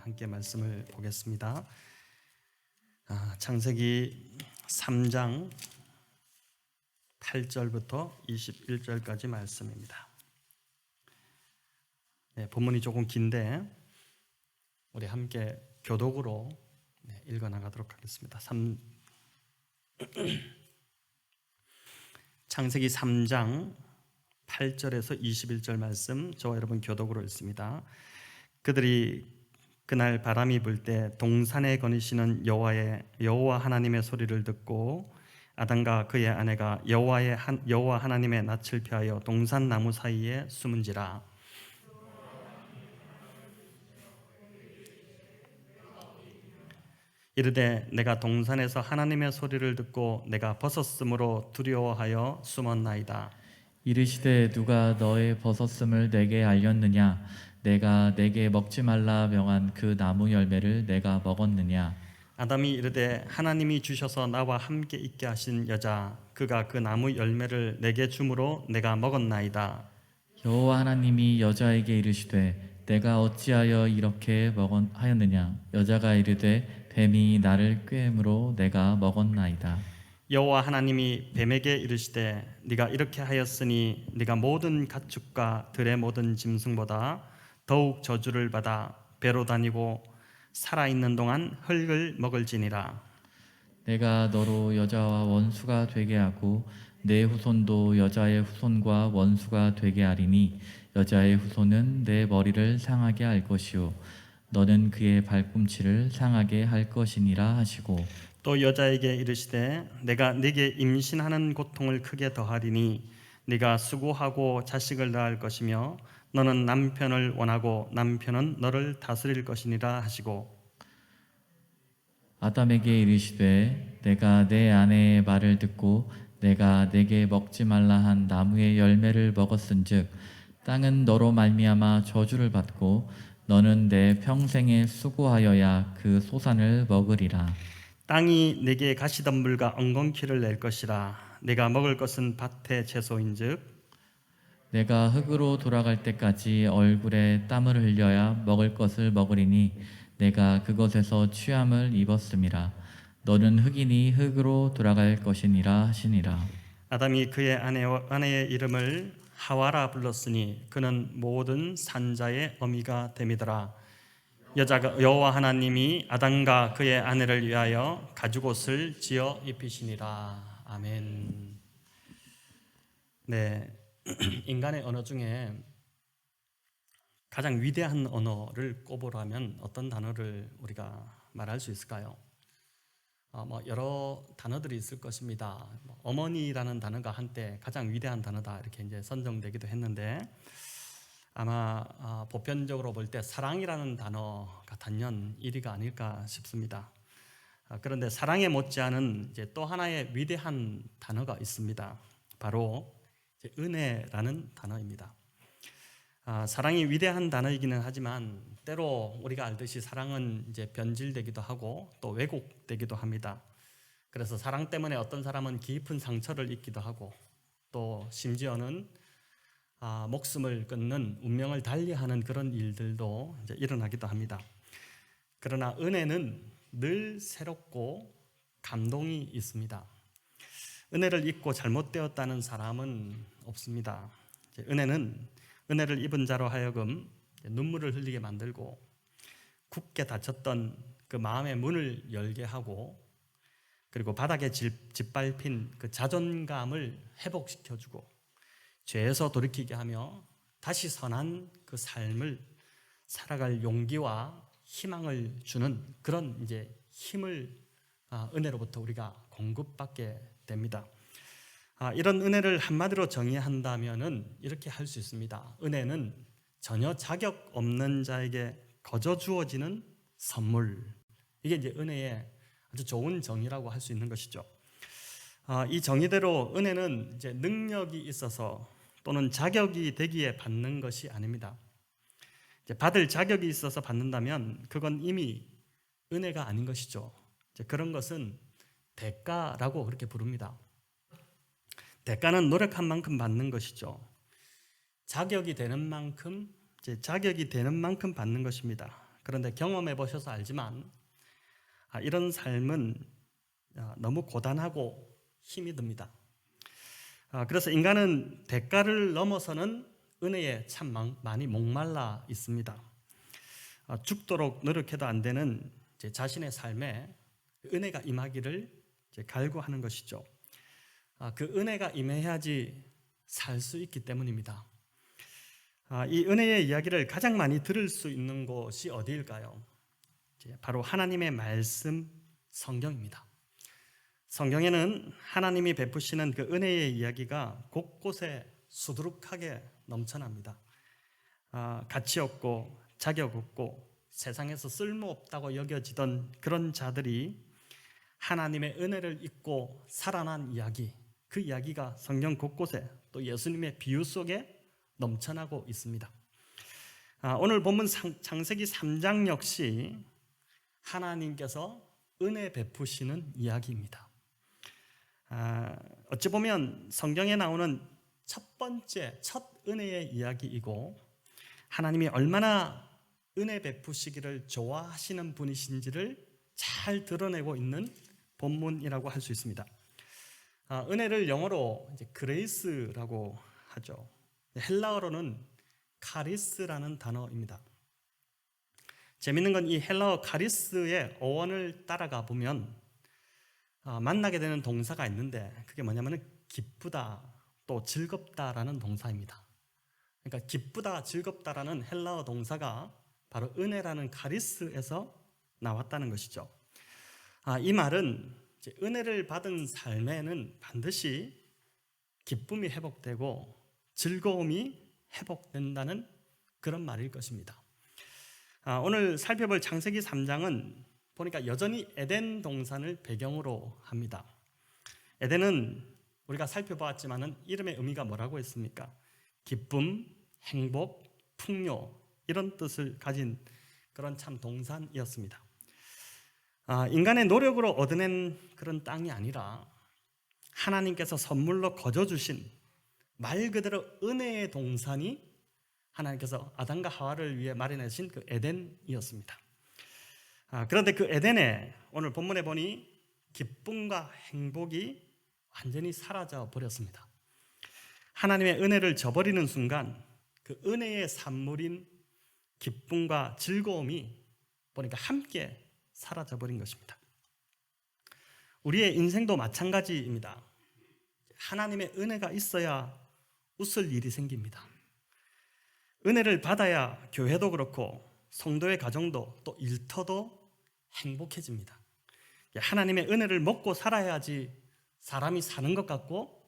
함께 말씀을 보겠습니다. 창세기 3장 8절부터 21절까지 말씀입니다. 본문이 조금 긴데 우리 함께 교독으로 읽어나가도록 하겠습니다. 창세기 3장 8절에서 21절 말씀, 저와 여러분 교독으로 읽습니다. 그들이 그날 바람이 불 때 동산에 거니시는 여호와 하나님의 소리를 듣고 아담과 그의 아내가 여호와 하나님의 낯을 피하여 동산 나무 사이에 숨은지라. 이르되 내가 동산에서 하나님의 소리를 듣고 내가 벗었으므로 두려워하여 숨었나이다. 이르시되 누가 너의 벗었음을 내게 알렸느냐? 내가 내게 먹지 말라 명한 그 나무 열매를 내가 먹었느냐? 아담이 이르되 하나님이 주셔서 나와 함께 있게 하신 여자 그가 그 나무 열매를 내게 주므로 내가 먹었나이다. 여호와 하나님이 여자에게 이르시되 내가 어찌하여 이렇게 하였느냐? 여자가 이르되 뱀이 나를 꾀므로 내가 먹었나이다. 여호와 하나님이 뱀에게 이르시되 네가 이렇게 하였으니 네가 모든 가축과 들의 모든 짐승보다 더욱 저주를 받아 배로 다니고 살아있는 동안 흙을 먹을지니라. 내가 너로 여자와 원수가 되게 하고 내 후손도 여자의 후손과 원수가 되게 하리니 여자의 후손은 내 머리를 상하게 할 것이요 너는 그의 발꿈치를 상하게 할 것이니라 하시고, 또 여자에게 이르시되 내가 네게 임신하는 고통을 크게 더하리니 네가 수고하고 자식을 낳을 것이며 너는 남편을 원하고 남편은 너를 다스릴 것이니라 하시고, 아담에게 이르시되 내가 내 아내의 말을 듣고 내가 내게 먹지 말라 한 나무의 열매를 먹었은즉 땅은 너로 말미암아 저주를 받고 너는 내 평생에 수고하여야 그 소산을 먹으리라. 땅이 내게 가시덤불과 엉겅퀴를 낼 것이라. 내가 먹을 것은 밭의 채소인즉 내가 흙으로 돌아갈 때까지 얼굴에 땀을 흘려야 먹을 것을 먹으리니 내가 그것에서 취함을 입었음이라. 너는 흙이니 흙으로 돌아갈 것이니라 하시니라. 아담이 그의 아내의 이름을 하와라 불렀으니 그는 모든 산자의 어미가 됨이더라. 여호와 하나님이 아담과 그의 아내를 위하여 가죽옷을 지어 입히시니라. 아멘. 네, 인간의 언어 중에 가장 위대한 언어를 꼽으라면 어떤 단어를 우리가 말할 수 있을까요? 여러 단어들이 있을 것입니다. 어머니라는 단어가 한때 가장 위대한 단어다 이렇게 이제 선정되기도 했는데 아마 보편적으로 볼 때 사랑이라는 단어가 단연 1위가 아닐까 싶습니다. 그런데 사랑에 못지않은 이제 또 하나의 위대한 단어가 있습니다. 바로 이제 은혜라는 단어입니다. 사랑이 위대한 단어이기는 하지만 때로 우리가 알듯이 사랑은 이제 변질되기도 하고 또 왜곡되기도 합니다. 그래서 사랑 때문에 어떤 사람은 깊은 상처를 입기도 하고 또 심지어는 목숨을 끊는 운명을 달리하는 그런 일들도 이제 일어나기도 합니다. 그러나 은혜는 늘 새롭고 감동이 있습니다. 은혜를 잊고 잘못되었다는 사람은 없습니다. 은혜를 입은 자로 하여금 눈물을 흘리게 만들고 굳게 닫혔던 그 마음의 문을 열게 하고 그리고 바닥에 짓밟힌 그 자존감을 회복시켜주고 죄에서 돌이키게 하며 다시 선한 그 삶을 살아갈 용기와 희망을 주는 그런 이제 힘을 은혜로부터 우리가 공급받게 됩니다. 이런 은혜를 한마디로 정의한다면은 이렇게 할 수 있습니다. 은혜는 전혀 자격 없는 자에게 거저 주어지는 선물. 이게 이제 은혜의 아주 좋은 정의라고 할 수 있는 것이죠. 이 정의대로 은혜는 이제 능력이 있어서 또는 자격이 되기에 받는 것이 아닙니다. 이제 받을 자격이 있어서 받는다면 그건 이미 은혜가 아닌 것이죠. 이제 그런 것은 대가라고 그렇게 부릅니다. 대가는 노력한 만큼 받는 것이죠. 자격이 되는 만큼 받는 것입니다. 그런데 경험해 보셔서 알지만 이런 삶은 너무 고단하고 힘이 듭니다. 그래서 인간은 대가를 넘어서는 은혜에 참 많이 목말라 있습니다. 죽도록 노력해도 안 되는 제 자신의 삶에 은혜가 임하기를 갈구하는 것이죠. 그 은혜가 임해야지 살 수 있기 때문입니다. 이 은혜의 이야기를 가장 많이 들을 수 있는 곳이 어디일까요? 바로 하나님의 말씀 성경입니다. 성경에는 하나님이 베푸시는 그 은혜의 이야기가 곳곳에 수두룩하게 넘쳐납니다. 가치 없고 자격 없고 세상에서 쓸모없다고 여겨지던 그런 자들이 하나님의 은혜를 잊고 살아난 이야기, 그 이야기가 성경 곳곳에 또 예수님의 비유 속에 넘쳐나고 있습니다. 오늘 본문 창세기 3장 역시 하나님께서 은혜 베푸시는 이야기입니다. 어찌 보면 성경에 나오는 첫 은혜의 이야기이고 하나님이 얼마나 은혜 베푸시기를 좋아하시는 분이신지를 잘 드러내고 있는 본문이라고 할 수 있습니다. 은혜를 영어로 그레이스라고 하죠. 헬라어로는 카리스라는 단어입니다. 재밌는 건 이 헬라어 카리스의 어원을 따라가 보면 만나게 되는 동사가 있는데 그게 뭐냐면 기쁘다 또 즐겁다라는 동사입니다. 그러니까 기쁘다 즐겁다라는 헬라어 동사가 바로 은혜라는 카리스에서 나왔다는 것이죠. 이 말은 은혜를 받은 삶에는 반드시 기쁨이 회복되고 즐거움이 회복된다는 그런 말일 것입니다. 오늘 살펴볼 창세기 3장은 보니까 여전히 에덴 동산을 배경으로 합니다. 에덴은 우리가 살펴보았지만 이름의 의미가 뭐라고 했습니까? 기쁨, 행복, 풍요 이런 뜻을 가진 그런 참 동산이었습니다. 인간의 노력으로 얻어낸 그런 땅이 아니라 하나님께서 선물로 거저주신 말 그대로 은혜의 동산이 하나님께서 아담과 하와를 위해 마련하신 그 에덴이었습니다. 그런데 그 에덴에 오늘 본문에 보니 기쁨과 행복이 완전히 사라져 버렸습니다. 하나님의 은혜를 저버리는 순간 그 은혜의 산물인 기쁨과 즐거움이 보니까 함께 사라져 버린 것입니다. 우리의 인생도 마찬가지입니다. 하나님의 은혜가 있어야 웃을 일이 생깁니다. 은혜를 받아야 교회도 그렇고 성도의 가정도 또 일터도 행복해집니다. 하나님의 은혜를 먹고 살아야지 사람이 사는 것 같고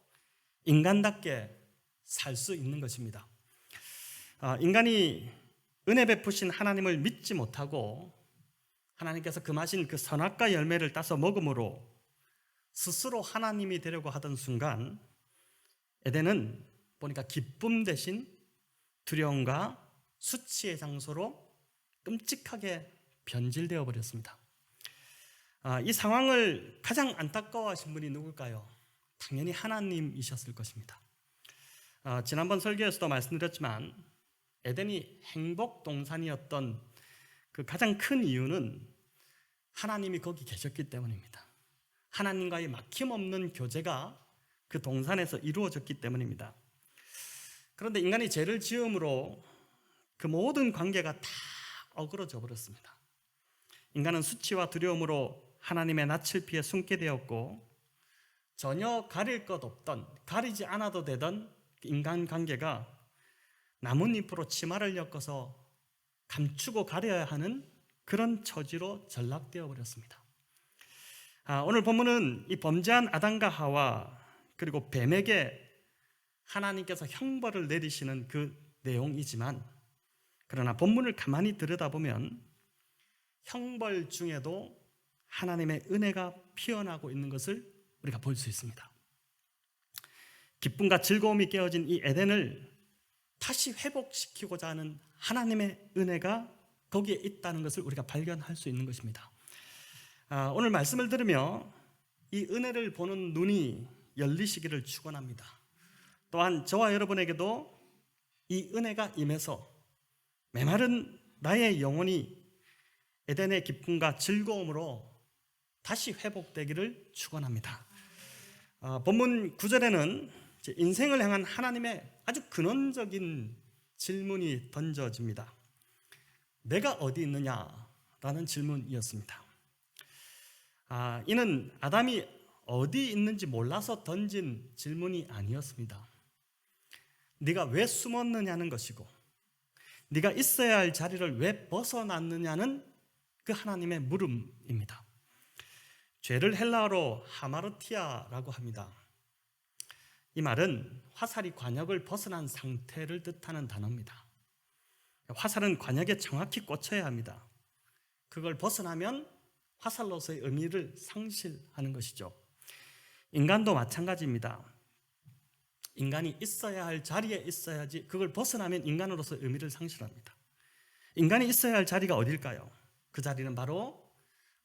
인간답게 살 수 있는 것입니다. 인간이 은혜 베푸신 하나님을 믿지 못하고 하나님께서 금하신 그 선악과 열매를 따서 먹음으로 스스로 하나님이 되려고 하던 순간 에덴은 보니까 기쁨 대신 두려움과 수치의 장소로 끔찍하게 변질되어 버렸습니다. 이 상황을 가장 안타까워하신 분이 누굴까요? 당연히 하나님이셨을 것입니다. 지난번 설교에서도 말씀드렸지만 에덴이 행복 동산이었던 그 가장 큰 이유는 하나님이 거기 계셨기 때문입니다. 하나님과의 막힘없는 교제가 그 동산에서 이루어졌기 때문입니다. 그런데 인간이 죄를 지음으로 그 모든 관계가 다 어그러져 버렸습니다. 인간은 수치와 두려움으로 하나님의 낯을 피해 숨게 되었고 전혀 가릴 것 없던, 가리지 않아도 되던 인간관계가 나뭇잎으로 치마를 엮어서 감추고 가려야 하는 그런 처지로 전락되어 버렸습니다. 오늘 본문은 이 범죄한 아담과 하와 그리고 뱀에게 하나님께서 형벌을 내리시는 그 내용이지만 그러나 본문을 가만히 들여다보면 형벌 중에도 하나님의 은혜가 피어나고 있는 것을 우리가 볼 수 있습니다. 기쁨과 즐거움이 깨어진 이 에덴을 다시 회복시키고자 하는 하나님의 은혜가 거기에 있다는 것을 우리가 발견할 수 있는 것입니다. 오늘 말씀을 들으며 이 은혜를 보는 눈이 열리시기를 축원합니다. 또한 저와 여러분에게도 이 은혜가 임해서 메마른 나의 영혼이 에덴의 기쁨과 즐거움으로 다시 회복되기를 축원합니다. 본문 9절에는 인생을 향한 하나님의 아주 근원적인 질문이 던져집니다. 내가 어디 있느냐라는 질문이었습니다. 이는 아담이 어디 있는지 몰라서 던진 질문이 아니었습니다. 네가 왜 숨었느냐는 것이고, 네가 있어야 할 자리를 왜 벗어났느냐는 그 하나님의 물음입니다. 죄를 헬라어로 하마르티아라고 합니다. 이 말은 화살이 관역을 벗어난 상태를 뜻하는 단어입니다. 화살은 관역에 정확히 꽂혀야 합니다. 그걸 벗어나면 화살로서의 의미를 상실하는 것이죠. 인간도 마찬가지입니다. 인간이 있어야 할 자리에 있어야지, 그걸 벗어나면 인간으로서 의미를 상실합니다. 인간이 있어야 할 자리가 어딜까요? 그 자리는 바로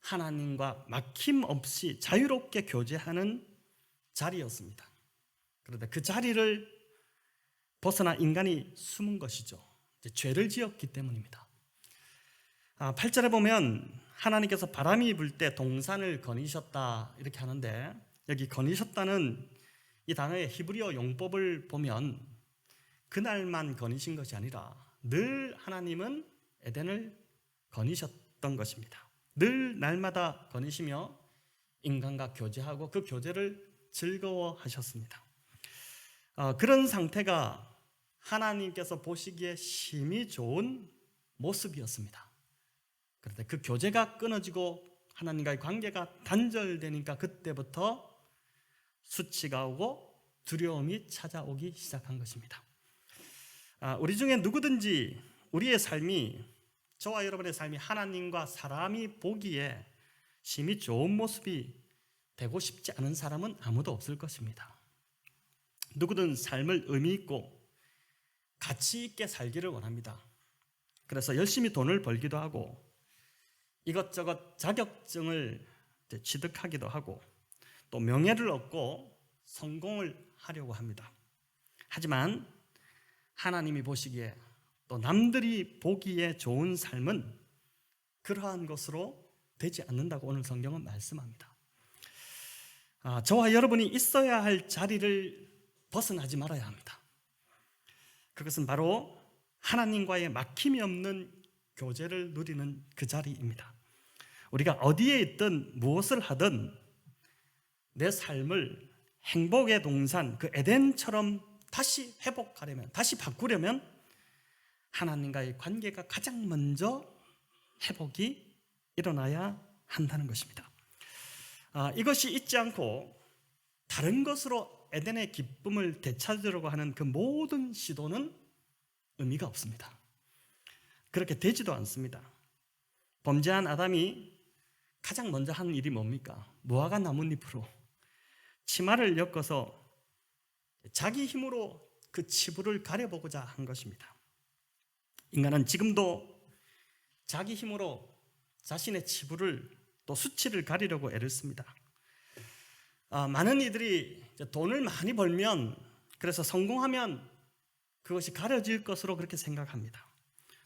하나님과 막힘없이 자유롭게 교제하는 자리였습니다. 그런데 그 자리를 벗어나 인간이 숨은 것이죠. 죄를 지었기 때문입니다. 8절에 보면 하나님께서 바람이 불 때 동산을 거니셨다 이렇게 하는데, 여기 거니셨다는 이 단어의 히브리어 용법을 보면 그날만 거니신 것이 아니라 늘 하나님은 에덴을 거니셨던 것입니다. 늘 날마다 거니시며 인간과 교제하고 그 교제를 즐거워하셨습니다. 그런 상태가 하나님께서 보시기에 심히 좋은 모습이었습니다. 그런데 그 교제가 끊어지고 하나님과의 관계가 단절되니까 그때부터 수치가 오고 두려움이 찾아오기 시작한 것입니다. 우리 중에 누구든지 우리의 삶이, 저와 여러분의 삶이 하나님과 사람이 보기에 심히 좋은 모습이 되고 싶지 않은 사람은 아무도 없을 것입니다. 누구든 삶을 의미 있고 가치 있게 살기를 원합니다. 그래서 열심히 돈을 벌기도 하고 이것저것 자격증을 취득하기도 하고 또 명예를 얻고 성공을 하려고 합니다. 하지만 하나님이 보시기에 또 남들이 보기에 좋은 삶은 그러한 것으로 되지 않는다고 오늘 성경은 말씀합니다. 저와 여러분이 있어야 할 자리를 벗어나지 말아야 합니다. 그것은 바로 하나님과의 막힘이 없는 교제를 누리는 그 자리입니다. 우리가 어디에 있든 무엇을 하든 내 삶을 행복의 동산, 그 에덴처럼 다시 회복하려면, 다시 바꾸려면 하나님과의 관계가 가장 먼저 회복이 일어나야 한다는 것입니다. 이것이 있지 않고 다른 것으로 에덴의 기쁨을 되찾으려고 하는 그 모든 시도는 의미가 없습니다. 그렇게 되지도 않습니다. 범죄한 아담이 가장 먼저 한 일이 뭡니까? 무화과 나뭇잎으로 치마를 엮어서 자기 힘으로 그 치부를 가려보고자 한 것입니다. 인간은 지금도 자기 힘으로 자신의 치부를 또 수치를 가리려고 애를 씁니다. 많은 이들이 돈을 많이 벌면, 그래서 성공하면 그것이 가려질 것으로 그렇게 생각합니다.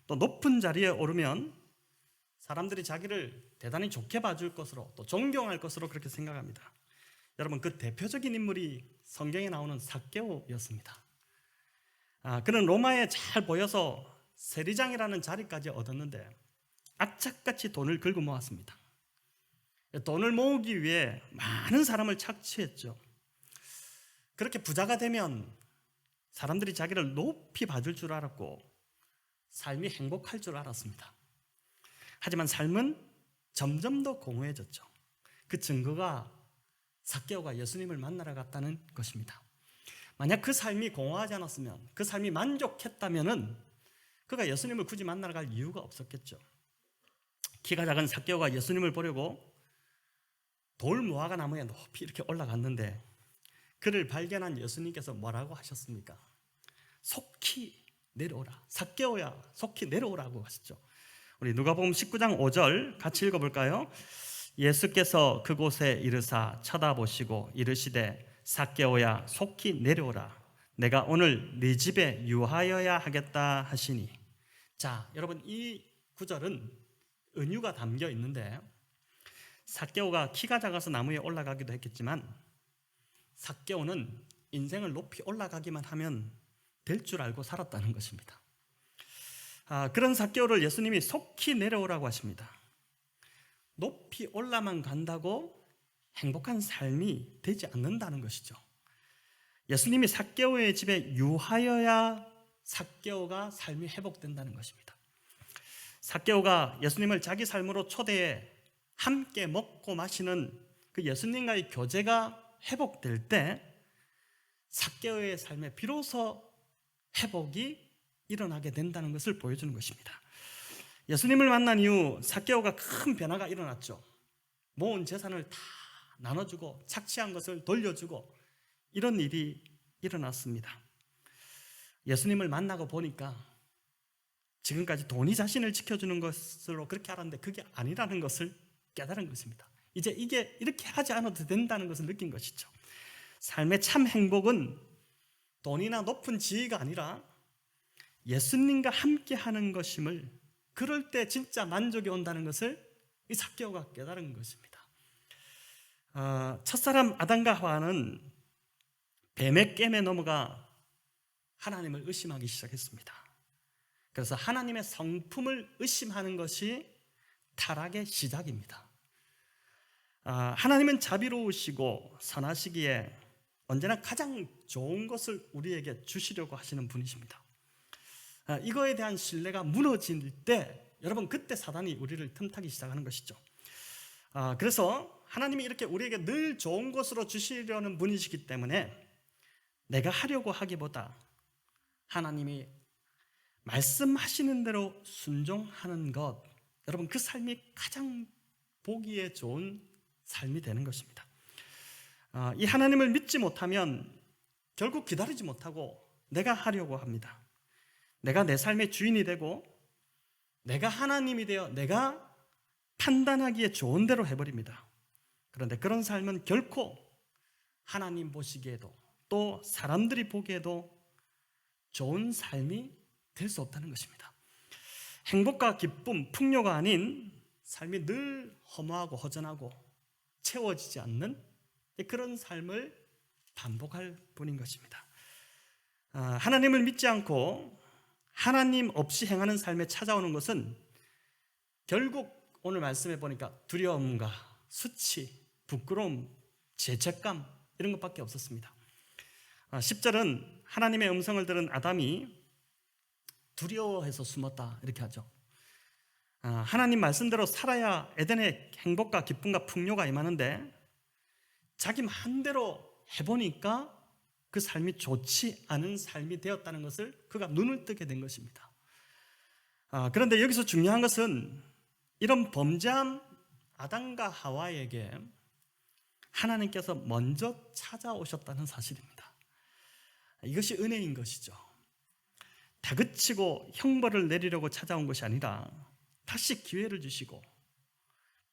또 높은 자리에 오르면 사람들이 자기를 대단히 좋게 봐줄 것으로, 또 존경할 것으로 그렇게 생각합니다. 여러분, 그 대표적인 인물이 성경에 나오는 삭개오였습니다. 그는 로마에 잘 보여서 세리장이라는 자리까지 얻었는데 악착같이 돈을 긁어 모았습니다. 돈을 모으기 위해 많은 사람을 착취했죠. 그렇게 부자가 되면 사람들이 자기를 높이 봐줄 줄 알았고 삶이 행복할 줄 알았습니다. 하지만 삶은 점점 더 공허해졌죠. 그 증거가 삭개오가 예수님을 만나러 갔다는 것입니다. 만약 그 삶이 공허하지 않았으면, 그 삶이 만족했다면은 그가 예수님을 굳이 만나러 갈 이유가 없었겠죠. 키가 작은 삭개오가 예수님을 보려고 돌 무화과 나무에 높이 이렇게 올라갔는데 그를 발견한 예수님께서 뭐라고 하셨습니까? 속히 내려오라. 삭개오야, 속히 내려오라고 하셨죠. 우리 누가복음 19장 5절 같이 읽어볼까요? 예수께서 그곳에 이르사 쳐다보시고 이르시되 삭개오야, 속히 내려오라. 내가 오늘 네 집에 유하여야 하겠다 하시니. 자, 여러분, 이 구절은 은유가 담겨 있는데 삭개오가 키가 작아서 나무에 올라가기도 했겠지만 삭개오는 인생을 높이 올라가기만 하면 될 줄 알고 살았다는 것입니다. 그런 삭개오를 예수님이 속히 내려오라고 하십니다. 높이 올라만 간다고 행복한 삶이 되지 않는다는 것이죠. 예수님이 삭개오의 집에 유하여야 삭개오가 삶이 회복된다는 것입니다. 삭개오가 예수님을 자기 삶으로 초대해 함께 먹고 마시는 그 예수님과의 교제가 회복될 때 삭개오의 삶에 비로소 회복이 일어나게 된다는 것을 보여주는 것입니다. 예수님을 만난 이후 삭개오가 큰 변화가 일어났죠. 모은 재산을 다 나눠주고 착취한 것을 돌려주고 이런 일이 일어났습니다. 예수님을 만나고 보니까 지금까지 돈이 자신을 지켜주는 것으로 그렇게 알았는데 그게 아니라는 것을 깨달은 것입니다. 이제 이게 이렇게 하지 않아도 된다는 것을 느낀 것이죠. 삶의 참 행복은 돈이나 높은 지위가 아니라 예수님과 함께 하는 것임을, 그럴 때 진짜 만족이 온다는 것을 이 삭개오가 깨달은 것입니다. 첫사람 아담과 하와는 뱀의 깸에 넘어가 하나님을 의심하기 시작했습니다. 그래서 하나님의 성품을 의심하는 것이 타락의 시작입니다. 하나님은 자비로우시고 선하시기에 언제나 가장 좋은 것을 우리에게 주시려고 하시는 분이십니다. 이거에 대한 신뢰가 무너질 때 여러분 그때 사단이 우리를 틈타기 시작하는 것이죠. 그래서 하나님이 이렇게 우리에게 늘 좋은 것으로 주시려는 분이시기 때문에 내가 하려고 하기보다 하나님이 말씀하시는 대로 순종하는 것, 여러분 그 삶이 가장 보기에 좋은 삶이 되는 것입니다. 이 하나님을 믿지 못하면 결국 기다리지 못하고 내가 하려고 합니다. 내가 내 삶의 주인이 되고 내가 하나님이 되어 내가 판단하기에 좋은 대로 해버립니다. 그런데 그런 삶은 결코 하나님 보시기에도 또 사람들이 보기에도 좋은 삶이 될 수 없다는 것입니다. 행복과 기쁨, 풍요가 아닌 삶이 늘 허무하고 허전하고 채워지지 않는 그런 삶을 반복할 뿐인 것입니다. 하나님을 믿지 않고 하나님 없이 행하는 삶에 찾아오는 것은 결국 오늘 말씀해 보니까 두려움과 수치, 부끄러움, 죄책감 이런 것밖에 없었습니다. 10절은 하나님의 음성을 들은 아담이 두려워해서 숨었다 이렇게 하죠. 하나님 말씀대로 살아야 에덴의 행복과 기쁨과 풍요가 임하는데 자기 마음대로 해보니까 그 삶이 좋지 않은 삶이 되었다는 것을 그가 눈을 뜨게 된 것입니다. 그런데 여기서 중요한 것은 이런 범죄한 아담과 하와에게 하나님께서 먼저 찾아오셨다는 사실입니다. 이것이 은혜인 것이죠. 다그치고 형벌을 내리려고 찾아온 것이 아니라 다시 기회를 주시고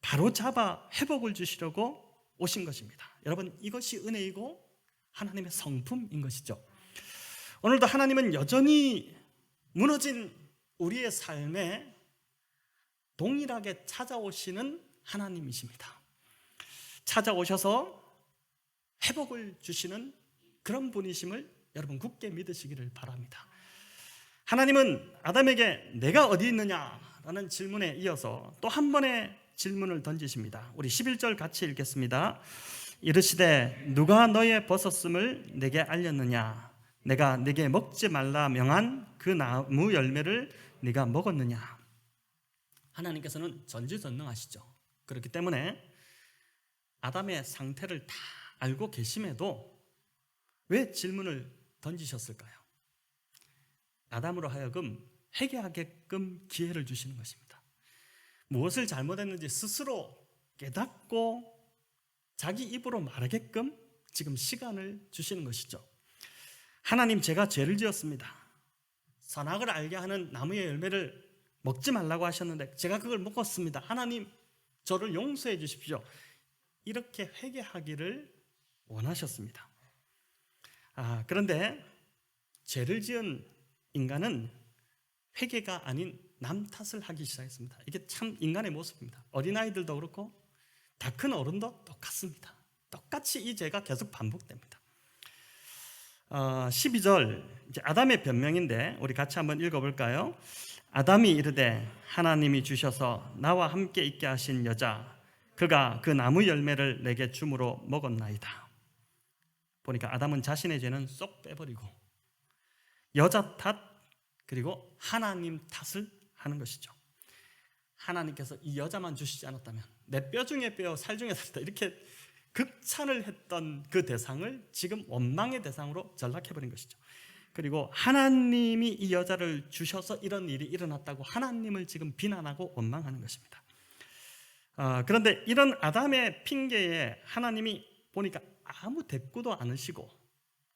바로 잡아 회복을 주시려고 오신 것입니다. 여러분 이것이 은혜이고 하나님의 성품인 것이죠. 오늘도 하나님은 여전히 무너진 우리의 삶에 동일하게 찾아오시는 하나님이십니다. 찾아오셔서 회복을 주시는 그런 분이심을 여러분 굳게 믿으시기를 바랍니다. 하나님은 아담에게 내가 어디 있느냐라는 질문에 이어서 또 한 번의 질문을 던지십니다. 우리 11절 같이 읽겠습니다. 이르시되 누가 너의 벗었음을 내게 알렸느냐? 내가 네게 먹지 말라 명한 그 나무 열매를 네가 먹었느냐? 하나님께서는 전지전능하시죠. 그렇기 때문에 아담의 상태를 다 알고 계심에도 왜 질문을 던지셨을까요? 아담으로 하여금 회개하게끔 기회를 주시는 것입니다. 무엇을 잘못했는지 스스로 깨닫고 자기 입으로 말하게끔 지금 시간을 주시는 것이죠. 하나님, 제가 죄를 지었습니다. 선악을 알게 하는 나무의 열매를 먹지 말라고 하셨는데 제가 그걸 먹었습니다. 하나님, 저를 용서해 주십시오. 이렇게 회개하기를 원하셨습니다. 그런데 죄를 지은 인간은 회개가 아닌 남 탓을 하기 시작했습니다. 이게 참 인간의 모습입니다. 어린아이들도 그렇고 다 큰 어른도 똑같습니다. 똑같이 이 죄가 계속 반복됩니다. 12절 이제 아담의 변명인데 우리 같이 한번 읽어볼까요? 아담이 이르되 하나님이 주셔서 나와 함께 있게 하신 여자 그가 그 나무 열매를 내게 줌으로 먹었나이다. 보니까 아담은 자신의 죄는 쏙 빼버리고 여자 탓 그리고 하나님 탓을 하는 것이죠. 하나님께서 이 여자만 주시지 않았다면 내 뼈 중에 뼈 살 중에 살다 이렇게 극찬을 했던 그 대상을 지금 원망의 대상으로 전락해버린 것이죠. 그리고 하나님이 이 여자를 주셔서 이런 일이 일어났다고 하나님을 지금 비난하고 원망하는 것입니다. 그런데 이런 아담의 핑계에 하나님이 보니까 아무 대꾸도 않으시고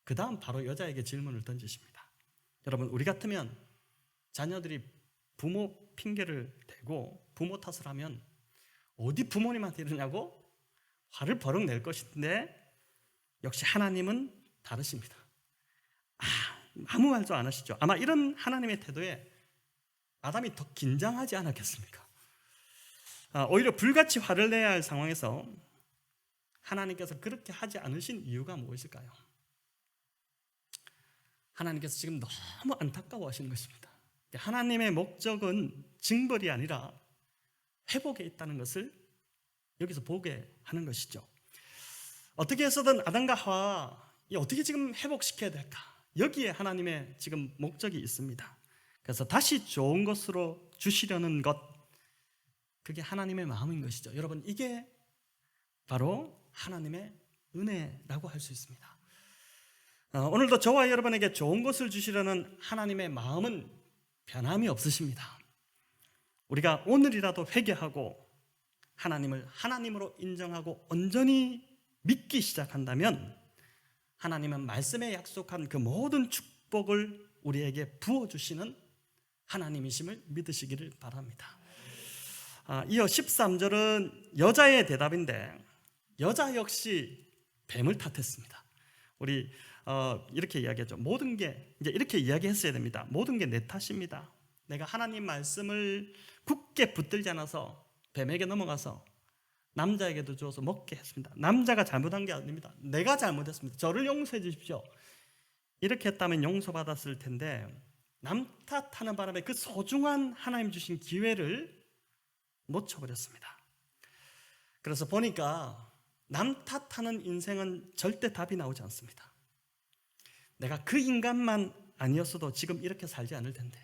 그 다음 바로 여자에게 질문을 던지십니다. 여러분 우리 같으면 자녀들이 부모 핑계를 대고 부모 탓을 하면 어디 부모님한테 이러냐고 화를 버럭 낼 것인데 역시 하나님은 다르십니다. 아무 말도 안 하시죠. 아마 이런 하나님의 태도에 아담이 더 긴장하지 않았겠습니까? 오히려 불같이 화를 내야 할 상황에서 하나님께서 그렇게 하지 않으신 이유가 무엇일까요? 하나님께서 지금 너무 안타까워하시는 것입니다. 하나님의 목적은 징벌이 아니라 회복에 있다는 것을 여기서 보게 하는 것이죠. 어떻게 해서든 아담과 하와 어떻게 지금 회복시켜야 될까? 여기에 하나님의 지금 목적이 있습니다. 그래서 다시 좋은 것으로 주시려는 것, 그게 하나님의 마음인 것이죠. 여러분 이게 바로 하나님의 은혜라고 할 수 있습니다. 오늘도 저와 여러분에게 좋은 것을 주시려는 하나님의 마음은 변함이 없으십니다. 우리가 오늘이라도 회개하고 하나님을 하나님으로 인정하고 온전히 믿기 시작한다면 하나님은 말씀에 약속한 그 모든 축복을 우리에게 부어주시는 하나님이심을 믿으시기를 바랍니다. 이어 13절은 여자의 대답인데 여자 역시 뱀을 탓했습니다. 우리 이렇게 이야기하죠. 모든 게 이제 이렇게 이야기했어야 됩니다. 모든 게 내 탓입니다. 내가 하나님 말씀을 굳게 붙들지 않아서 뱀에게 넘어가서 남자에게도 주어서 먹게 했습니다. 남자가 잘못한 게 아닙니다. 내가 잘못했습니다. 저를 용서해 주십시오. 이렇게 했다면 용서받았을 텐데 남 탓하는 바람에 그 소중한 하나님 주신 기회를 놓쳐버렸습니다. 그래서 보니까 남 탓하는 인생은 절대 답이 나오지 않습니다. 내가 그 인간만 아니었어도 지금 이렇게 살지 않을 텐데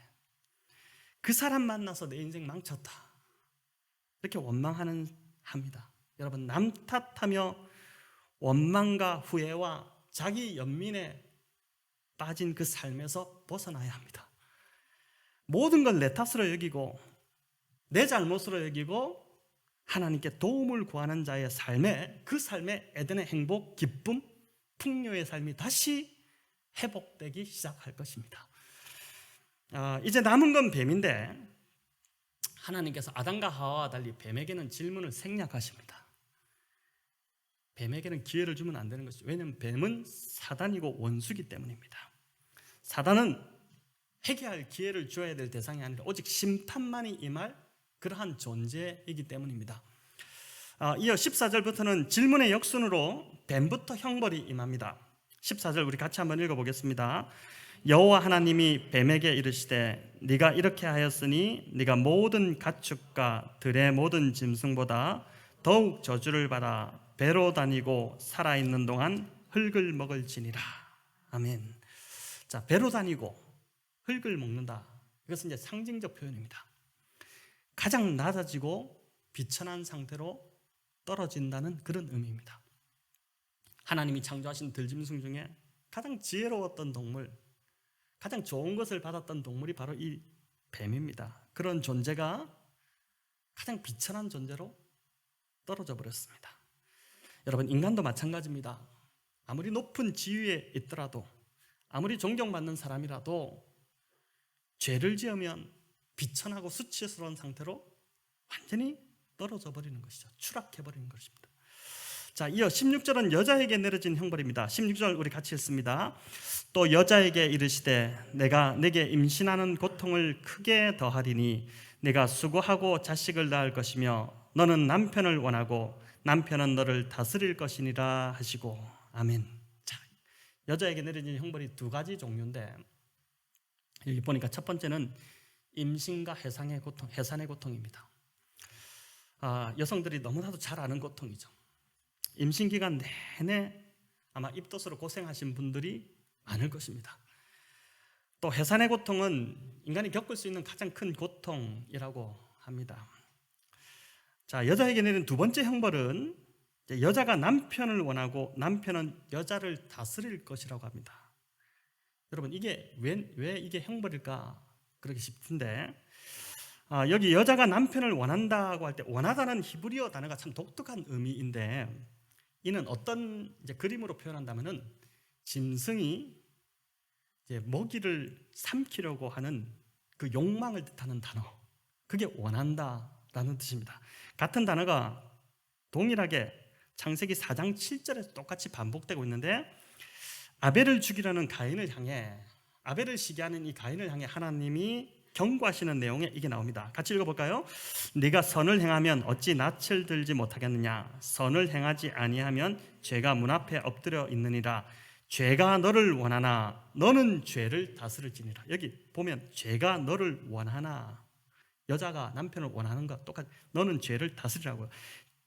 그 사람 만나서 내 인생 망쳤다 이렇게 원망하는 합니다. 여러분 남 탓하며 원망과 후회와 자기 연민에 빠진 그 삶에서 벗어나야 합니다. 모든 걸 내 탓으로 여기고 내 잘못으로 여기고 하나님께 도움을 구하는 자의 삶에 그 삶에 에덴의 행복, 기쁨, 풍요의 삶이 다시 회복되기 시작할 것입니다. 이제 남은 건 뱀인데 하나님께서 아담과 하와와 달리 뱀에게는 질문을 생략하십니다. 뱀에게는 기회를 주면 안 되는 것이죠. 왜냐하면 뱀은 사단이고 원수기 때문입니다. 사단은 회개할 기회를 줘야 될 대상이 아니라 오직 심판만이 임할 그러한 존재이기 때문입니다. 이어 14절부터는 질문의 역순으로 뱀부터 형벌이 임합니다. 14절 우리 같이 한번 읽어보겠습니다. 여호와 하나님이 뱀에게 이르시되 네가 이렇게 하였으니 네가 모든 가축과 들의 모든 짐승보다 더욱 저주를 받아 배로 다니고 살아있는 동안 흙을 먹을지니라. 아멘. 자, 배로 다니고 흙을 먹는다. 이것은 이제 상징적 표현입니다. 가장 낮아지고 비천한 상태로 떨어진다는 그런 의미입니다. 하나님이 창조하신 들짐승 중에 가장 지혜로웠던 동물, 가장 좋은 것을 받았던 동물이 바로 이 뱀입니다. 그런 존재가 가장 비천한 존재로 떨어져 버렸습니다. 여러분 인간도 마찬가지입니다. 아무리 높은 지위에 있더라도 아무리 존경받는 사람이라도 죄를 지으면 비천하고 수치스러운 상태로 완전히 떨어져 버리는 것이죠. 추락해 버리는 것입니다. 자, 이어 16절은 여자에게 내려진 형벌입니다. 16절 우리 같이 읽습니다. 또 여자에게 이르시되 내가 내게 임신하는 고통을 크게 더하리니 내가 수고하고 자식을 낳을 것이며 너는 남편을 원하고 남편은 너를 다스릴 것이니라 하시고. 아멘. 자, 여자에게 내려진 형벌이 두 가지 종류인데 여기 보니까 첫 번째는 임신과 해산의 고통입니다. 여성들이 너무나도 잘 아는 고통이죠. 임신 기간 내내 아마 입덧으로 고생하신 분들이 많을 것입니다. 또 해산의 고통은 인간이 겪을 수 있는 가장 큰 고통이라고 합니다. 자, 여자에게 내린 두 번째 형벌은 여자가 남편을 원하고 남편은 여자를 다스릴 것이라고 합니다. 여러분, 이게 왜 이게 형벌일까 그러기 싶은데, 여기 여자가 남편을 원한다고 할 때 원하다는 히브리어 단어가 참 독특한 의미인데, 이는 어떤 그림으로 표현한다면은 짐승이 이제 먹이를 삼키려고 하는 그 욕망을 뜻하는 단어, 그게 원한다라는 뜻입니다. 같은 단어가 동일하게 창세기 4장 7절에서 똑같이 반복되고 있는데, 아벨을 죽이려는 가인을 향해, 아벨을 시기하는 이 가인을 향해 하나님이 경고하시는 내용에 이게 나옵니다. 같이 읽어볼까요? 네가 선을 행하면 어찌 낯을 들지 못하겠느냐? 선을 행하지 아니하면 죄가 문 앞에 엎드려 있느니라. 죄가 너를 원하나 너는 죄를 다스릴지니라. 여기 보면 죄가 너를 원하나, 여자가 남편을 원하는 것 똑같이 너는 죄를 다스리라고요.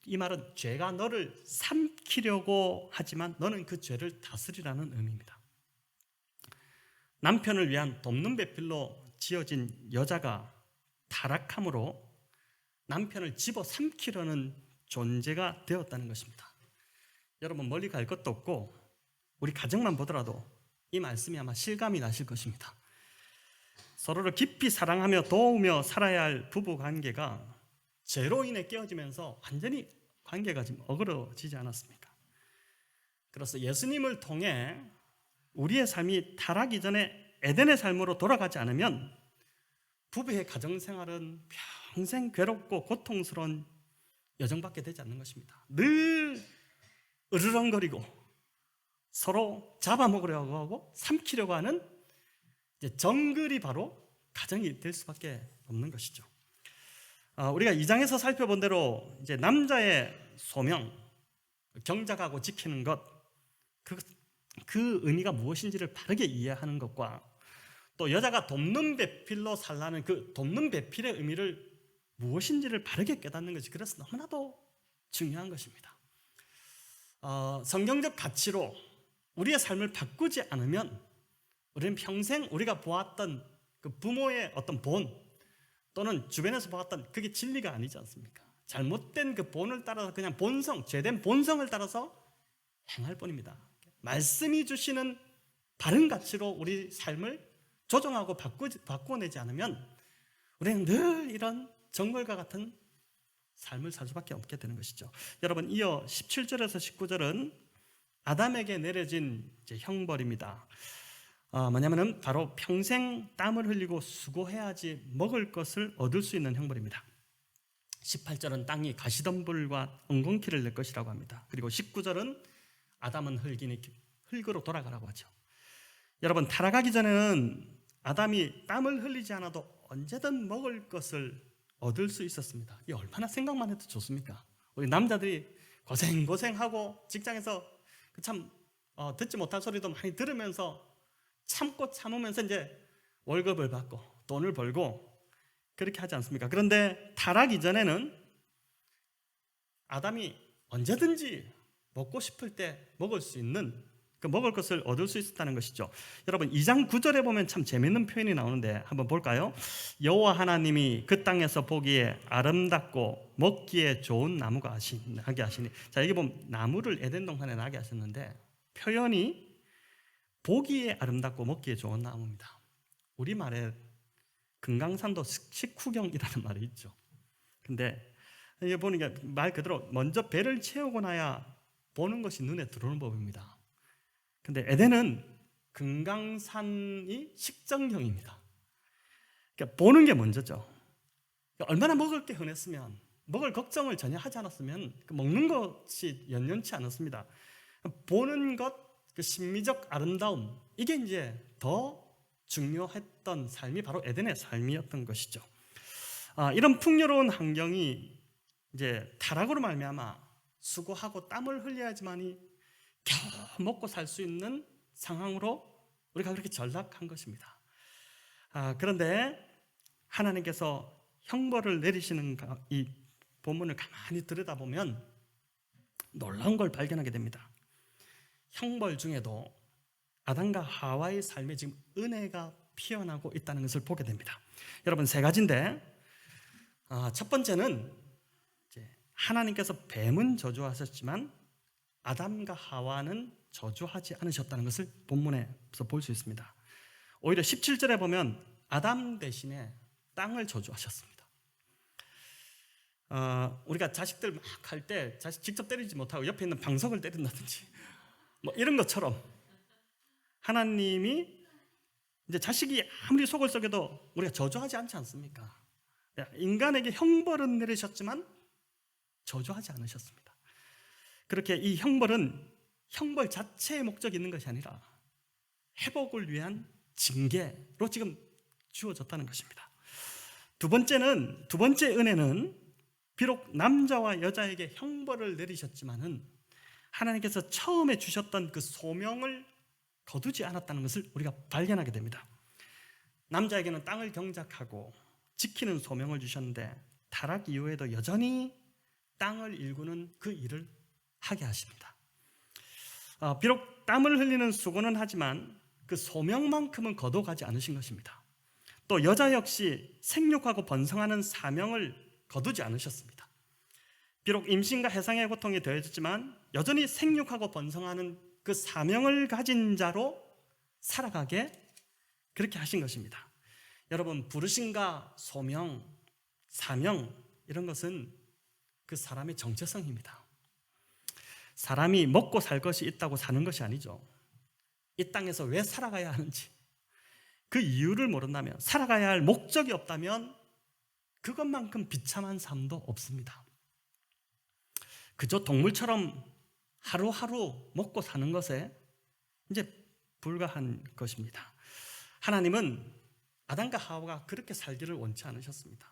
이 말은 죄가 너를 삼키려고 하지만 너는 그 죄를 다스리라는 의미입니다. 남편을 위한 돕는 배필로 지어진 여자가 타락함으로 남편을 집어삼키려는 존재가 되었다는 것입니다. 여러분, 멀리 갈 것도 없고 우리 가정만 보더라도 이 말씀이 아마 실감이 나실 것입니다. 서로를 깊이 사랑하며 도우며 살아야 할 부부 관계가 죄로 인해 깨어지면서 완전히 관계가 지금 어그러지지 않았습니까? 그래서 예수님을 통해 우리의 삶이 타락이 전에 에덴의 삶으로 돌아가지 않으면 부부의 가정생활은 평생 괴롭고 고통스러운 여정밖에 되지 않는 것입니다. 늘 으르렁거리고 서로 잡아먹으려고 하고 삼키려고 하는 정글이 바로 가정이 될 수밖에 없는 것이죠. 우리가 2장에서 살펴본 대로 이제 남자의 소명, 경작하고 지키는 것, 그 의미가 무엇인지를 바르게 이해하는 것과 또 여자가 돕는 배필로 살라는 그 돕는 배필의 의미를 무엇인지를 바르게 깨닫는 것이 그래서 너무나도 중요한 것입니다. 성경적 가치로 우리의 삶을 바꾸지 않으면 우리는 평생 우리가 보았던 그 부모의 어떤 본 또는 주변에서 보았던 그게 진리가 아니지 않습니까? 잘못된 그 본을 따라서 그냥 본성, 죄된 본성을 따라서 행할 뿐입니다. 말씀이 주시는 바른 가치로 우리 삶을 조정하고 바꾸어내지 않으면 우리는 늘 이런 정글과 같은 삶을 살 수밖에 없게 되는 것이죠. 여러분, 이어 17절에서 19절은 아담에게 내려진 형벌입니다. 뭐냐면은 바로 평생 땀을 흘리고 수고해야지 먹을 것을 얻을 수 있는 형벌입니다. 18절은 땅이 가시덤불과 엉겅퀴를 낼 것이라고 합니다. 그리고 19절은 아담은 흙이니 흙으로 돌아가라고 하죠. 여러분, 타락하기 전에는 아담이 땀을 흘리지 않아도 언제든 먹을 것을 얻을 수 있었습니다. 이게 얼마나 생각만 해도 좋습니까? 우리 남자들이 고생하고 직장에서 참 듣지 못할 소리도 많이 들으면서 참으면서 이제 월급을 받고 돈을 벌고 그렇게 하지 않습니까? 그런데 타락 이전에는 아담이 언제든지 먹고 싶을 때 먹을 수 있는 그 먹을 것을 얻을 수 있었다는 것이죠. 여러분, 2장 9절에 보면 참 재밌는 표현이 나오는데 한번 볼까요? 여호와 하나님이 그 땅에서 보기에 아름답고 먹기에 좋은 나무가 나게 하시니. 자, 여기 보면 나무를 에덴 동산에 나게 하셨는데 표현이 보기에 아름답고 먹기에 좋은 나무입니다. 우리말에 금강산도 식후경이라는 말이 있죠. 근데 여기 보니까 말 그대로 먼저 배를 채우고 나야 보는 것이 눈에 들어오는 법입니다. 근데 에덴은 금강산이 식정형입니다. 그러니까 보는 게 먼저죠. 그러니까 얼마나 먹을 게 흔했으면 먹을 걱정을 전혀 하지 않았으면 먹는 것이 연연치 않았습니다. 보는 것, 그 심미적 아름다움, 이게 이제 더 중요했던 삶이 바로 에덴의 삶이었던 것이죠. 이런 풍요로운 환경이 이제 타락으로 말미암아 수고하고 땀을 흘려야지만이 겨우 먹고 살 수 있는 상황으로 우리가 그렇게 전락한 것입니다. 그런데 하나님께서 형벌을 내리시는 이 본문을 가만히 들여다보면 놀라운 걸 발견하게 됩니다. 형벌 중에도 아담과 하와의 삶에 지금 은혜가 피어나고 있다는 것을 보게 됩니다. 여러분, 세 가지인데, 첫 번째는 하나님께서 뱀은 저주하셨지만 아담과 하와는 저주하지 않으셨다는 것을 본문에서 볼 수 있습니다. 오히려 17절에 보면 아담 대신에 땅을 저주하셨습니다. 우리가 자식들 막 할 때 자식 직접 때리지 못하고 옆에 있는 방석을 때린다든지 뭐 이런 것처럼 하나님이 이제 자식이 아무리 속을 썩여도 우리가 저주하지 않지 않습니까? 인간에게 형벌은 내리셨지만 저주하지 않으셨습니다. 그렇게 이 형벌은 형벌 자체의 목적이 있는 것이 아니라 회복을 위한 징계로 지금 주어졌다는 것입니다. 두 번째 은혜는 비록 남자와 여자에게 형벌을 내리셨지만은 하나님께서 처음에 주셨던 그 소명을 거두지 않았다는 것을 우리가 발견하게 됩니다. 남자에게는 땅을 경작하고 지키는 소명을 주셨는데 타락 이후에도 여전히 땅을 일구는 그 일을 하게 하십니다. 비록 땀을 흘리는 수고는 하지만 그 소명만큼은 거둬가지 않으신 것입니다. 또 여자 역시 생육하고 번성하는 사명을 거두지 않으셨습니다. 비록 임신과 해상의 고통이 더해졌지만 여전히 생육하고 번성하는 그 사명을 가진 자로 살아가게 그렇게 하신 것입니다. 여러분, 부르심과 소명, 사명 이런 것은 그 사람의 정체성입니다. 사람이 먹고 살 것이 있다고 사는 것이 아니죠. 이 땅에서 왜 살아가야 하는지 그 이유를 모른다면, 살아가야 할 목적이 없다면 그것만큼 비참한 삶도 없습니다. 그저 동물처럼 하루하루 먹고 사는 것에 이제 불과한 것입니다. 하나님은 아담과 하와가 그렇게 살기를 원치 않으셨습니다.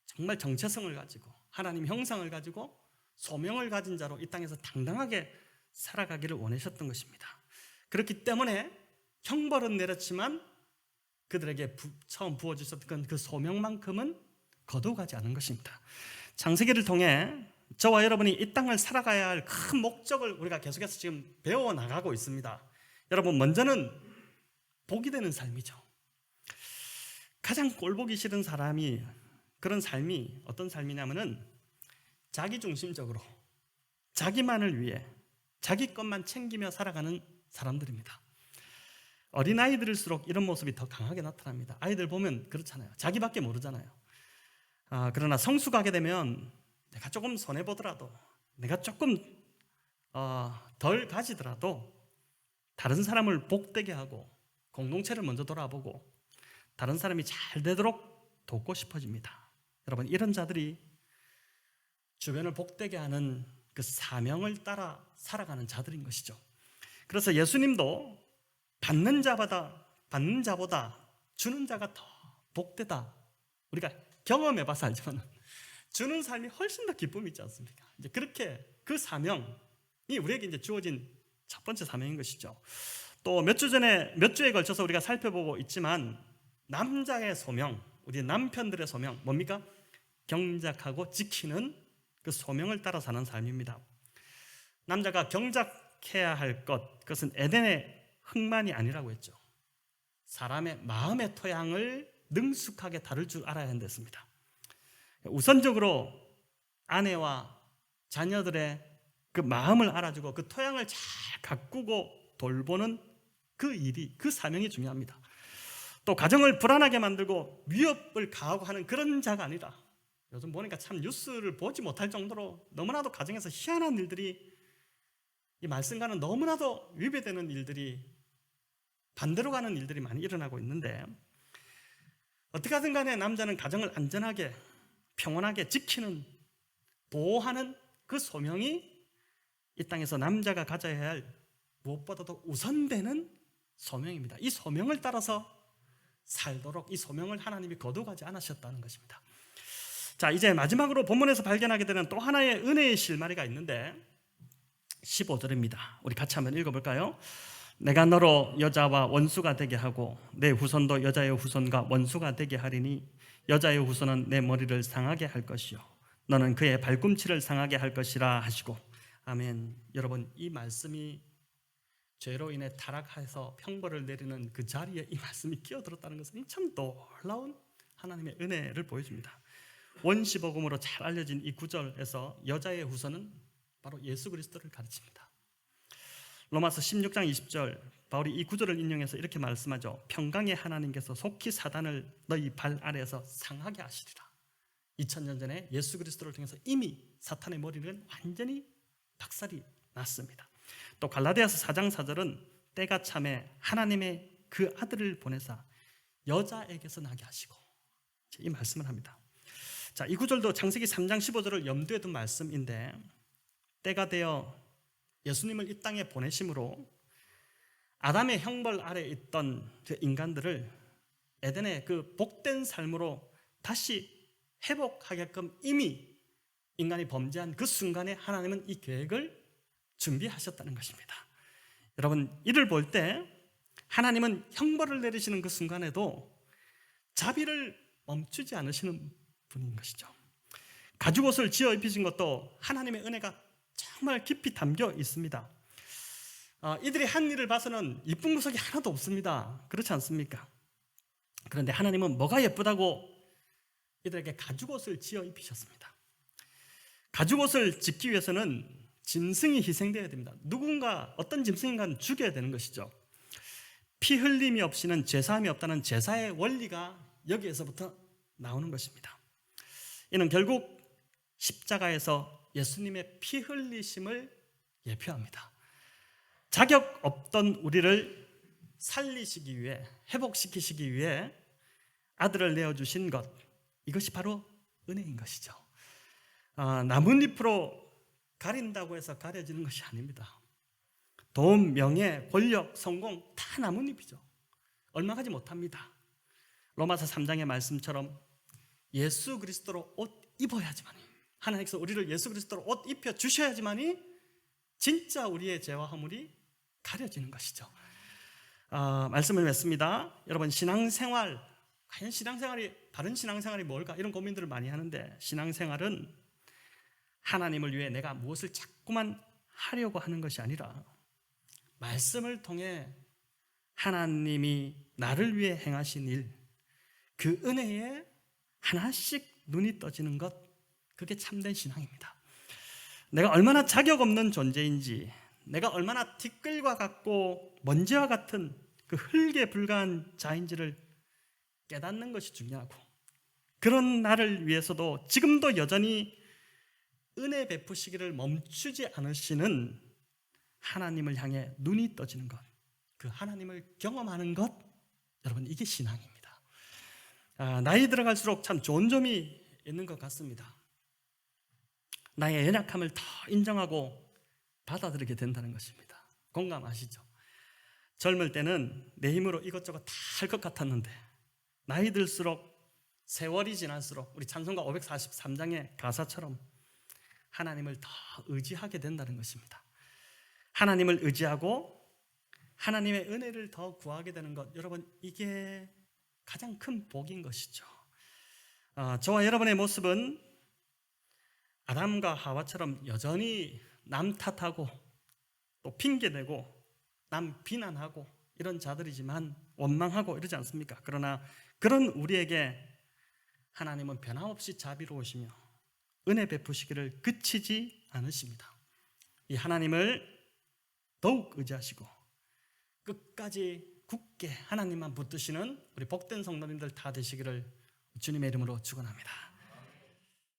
정말 정체성을 가지고 하나님 형상을 가지고 소명을 가진 자로 이 땅에서 당당하게 살아가기를 원하셨던 것입니다. 그렇기 때문에 형벌은 내렸지만 그들에게 처음 부어주셨던 그 소명만큼은 거둬가지 않은 것입니다. 창세기를 통해 저와 여러분이 이 땅을 살아가야 할 큰 목적을 우리가 계속해서 지금 배워나가고 있습니다. 여러분, 먼저는 복이 되는 삶이죠. 가장 꼴보기 싫은 사람이, 그런 삶이 어떤 삶이냐면은 자기중심적으로 자기만을 위해 자기 것만 챙기며 살아가는 사람들입니다. 어린아이들일수록 이런 모습이 더 강하게 나타납니다. 아이들 보면 그렇잖아요. 자기밖에 모르잖아요. 그러나 성수 가게 되면 내가 조금 손해보더라도, 내가 조금 덜 가지더라도 다른 사람을 복되게 하고 공동체를 먼저 돌아보고 다른 사람이 잘 되도록 돕고 싶어집니다. 여러분, 이런 자들이 주변을 복되게 하는 그 사명을 따라 살아가는 자들인 것이죠. 그래서 예수님도 받는 자보다 주는 자가 더 복되다, 우리가 경험해봐서 알지만 주는 삶이 훨씬 더 기쁨이 있지 않습니까? 이제 그렇게 그 사명이 우리에게 이제 주어진 첫 번째 사명인 것이죠. 또 몇 주에 걸쳐서 우리가 살펴보고 있지만 남자의 소명, 우리 남편들의 소명 뭡니까? 경작하고 지키는 그 소명을 따라 사는 삶입니다. 남자가 경작해야 할 것, 그것은 에덴의 흙만이 아니라고 했죠. 사람의 마음의 토양을 능숙하게 다룰 줄 알아야 한댔습니다. 우선적으로 아내와 자녀들의 그 마음을 알아주고 그 토양을 잘 가꾸고 돌보는 그 일이, 그 사명이 중요합니다. 또 가정을 불안하게 만들고 위협을 가하고 하는 그런 자가 아니라, 요즘 보니까 참 뉴스를 보지 못할 정도로 너무나도 가정에서 희한한 일들이, 이 말씀과는 너무나도 위배되는 일들이, 반대로 가는 일들이 많이 일어나고 있는데, 어떻게 하든 간에 남자는 가정을 안전하게 평온하게 지키는 보호하는 그 소명이 이 땅에서 남자가 가져야 할 무엇보다도 우선되는 소명입니다. 이 소명을 따라서 살도록 이 소명을 하나님이 거두가지 않으셨다는 것입니다. 자, 이제 마지막으로 본문에서 발견하게 되는 또 하나의 은혜의 실마리가 있는데 15절입니다. 우리 같이 한번 읽어볼까요? 내가 너로 여자와 원수가 되게 하고 내 후손도 여자의 후손과 원수가 되게 하리니 여자의 후손은 내 머리를 상하게 할 것이요 너는 그의 발꿈치를 상하게 할 것이라 하시고. 아멘. 여러분, 이 말씀이 죄로 인해 타락해서 형벌을 내리는 그 자리에 이 말씀이 끼어들었다는 것은 참 놀라운 하나님의 은혜를 보여줍니다. 원시복음으로 잘 알려진 이 구절에서 여자의 후손은 바로 예수 그리스도를 가르칩니다. 로마서 16장 20절 바울이 이 구절을 인용해서 이렇게 말씀하죠. 평강의 하나님께서 속히 사단을 너희 발 아래에서 상하게 하시리라. 2000년 전에 예수 그리스도를 통해서 이미 사탄의 머리는 완전히 박살이 났습니다. 또 갈라디아서 4장 4절은 때가 참에 하나님의 그 아들을 보내사 여자에게서 나게 하시고, 이 말씀을 합니다. 자, 이 구절도 창세기 3장 15절을 염두에 둔 말씀인데, 때가 되어 예수님을 이 땅에 보내심으로 아담의 형벌 아래에 있던 그 인간들을 에덴의 그 복된 삶으로 다시 회복하게끔 이미 인간이 범죄한 그 순간에 하나님은 이 계획을 준비하셨다는 것입니다. 여러분, 이를 볼 때 하나님은 형벌을 내리시는 그 순간에도 자비를 멈추지 않으시는 분인 것이죠. 가죽옷을 지어 입히신 것도 하나님의 은혜가 정말 깊이 담겨 있습니다. 이들이 한 일을 봐서는 이쁜 구석이 하나도 없습니다. 그렇지 않습니까? 그런데 하나님은 뭐가 예쁘다고 이들에게 가죽옷을 지어 입히셨습니다. 가죽옷을 짓기 위해서는 짐승이 희생되어야 됩니다. 누군가 어떤 짐승인가는 죽여야 되는 것이죠. 피 흘림이 없이는 제사함이 없다는 제사의 원리가 여기에서부터 나오는 것입니다. 이는 결국 십자가에서 예수님의 피 흘리심을 예표합니다. 자격 없던 우리를 살리시기 위해, 회복시키시기 위해 아들을 내어주신 것, 이것이 바로 은혜인 것이죠. 나뭇잎으로 가린다고 해서 가려지는 것이 아닙니다. 돈, 명예, 권력, 성공 다 나뭇잎이죠. 얼마 가지 못합니다. 로마서 3장의 말씀처럼 예수 그리스도로 옷 입어야지만이, 하나님께서 우리를 예수 그리스도로 옷 입혀 주셔야지만이 진짜 우리의 죄와 허물이 가려지는 것이죠. 말씀을 맺습니다. 여러분, 신앙생활, 과연 신앙생활이, 바른 신앙생활이 뭘까? 이런 고민들을 많이 하는데, 신앙생활은 하나님을 위해 내가 무엇을 자꾸만 하려고 하는 것이 아니라 말씀을 통해 하나님이 나를 위해 행하신 일, 그 은혜에 하나씩 눈이 떠지는 것, 그게 참된 신앙입니다. 내가 얼마나 자격 없는 존재인지, 내가 얼마나 티끌과 같고 먼지와 같은 그 흙에 불과한 자인지를 깨닫는 것이 중요하고, 그런 나를 위해서도 지금도 여전히 은혜 베푸시기를 멈추지 않으시는 하나님을 향해 눈이 떠지는 것, 그 하나님을 경험하는 것, 여러분, 이게 신앙입니다. 나이 들어갈수록 참 좋은 점이 있는 것 같습니다. 나의 연약함을 더 인정하고 받아들이게 된다는 것입니다. 공감하시죠? 젊을 때는 내 힘으로 이것저것 다 할 것 같았는데, 나이 들수록, 세월이 지날수록 우리 찬송가 543장의 가사처럼 하나님을 더 의지하게 된다는 것입니다. 하나님을 의지하고 하나님의 은혜를 더 구하게 되는 것, 여러분, 이게 가장 큰 복인 것이죠. 저와 여러분의 모습은 아담과 하와처럼 여전히 남 탓하고 또 핑계대고 남 비난하고 이런 자들이지만, 원망하고 이러지 않습니까? 그러나 그런 우리에게 하나님은 변함없이 자비로우시며 은혜 베푸시기를 그치지 않으십니다. 이 하나님을 더욱 의지하시고 끝까지 굳게 하나님만 붙드시는 우리 복된 성도님들 다 되시기를 주님의 이름으로 축원합니다.